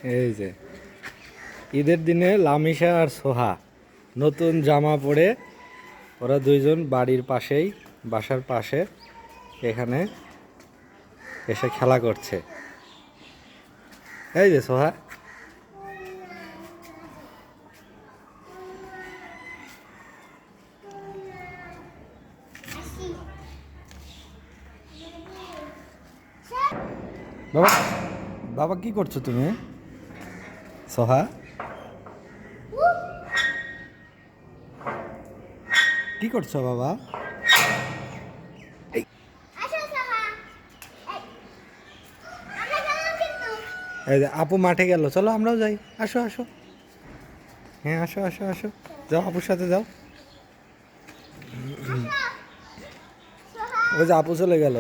এই যে ঈদের দিনে লামিশা আর সোহা নতুন জামা পরে ওরা দুইজন বাড়ির পাশেই বাসার পাশে এখানে এসে খেলা করছে। এই যে সোহা, বাবা বাবা কি করছো তুমি? সোহা কি করছো বাবা? এই এই যে আপু মাঠে গেল, চলো আমরাও যাই। আসো আসো, হ্যাঁ আসো আসো আসো, যাও আপুর সাথে যাও। ওই যে আপু চলে গেল।